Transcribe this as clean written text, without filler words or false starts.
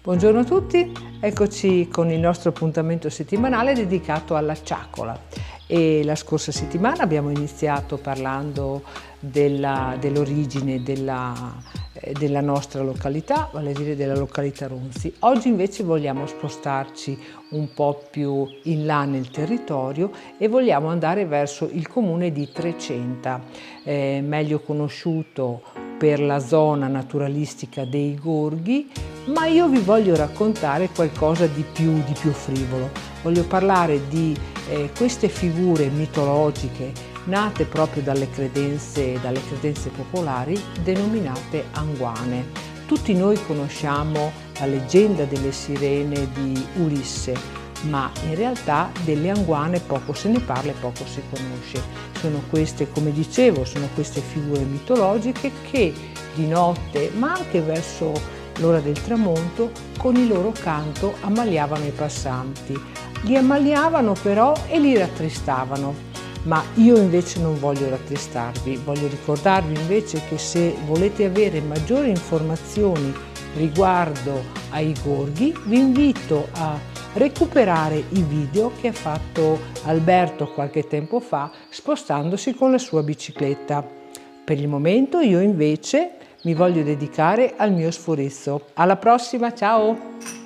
Buongiorno a tutti, eccoci con il nostro appuntamento settimanale dedicato alla ciacola. E la scorsa settimana abbiamo iniziato parlando dell'origine della nostra località, vale a dire della località Ronzi. Oggi invece vogliamo spostarci un po' più in là nel territorio e vogliamo andare verso il comune di Trecenta, meglio conosciuto per la zona naturalistica dei Gorghi, ma io vi voglio raccontare qualcosa di più frivolo. Voglio parlare di queste figure mitologiche nate proprio dalle credenze popolari denominate anguane. Tutti noi conosciamo la leggenda delle sirene di Ulisse, ma in realtà delle anguane poco se ne parla e poco si conosce. Sono queste, come dicevo, sono queste figure mitologiche che di notte, ma anche verso l'ora del tramonto, con il loro canto ammaliavano i passanti. Li ammaliavano però e li rattristavano. Ma io invece non voglio rattristarvi, voglio ricordarvi invece che se volete avere maggiori informazioni riguardo ai Gorghi, vi invito a recuperare i video che ha fatto Alberto qualche tempo fa spostandosi con la sua bicicletta. Per il momento io invece mi voglio dedicare al mio sforizzo. Alla prossima, ciao!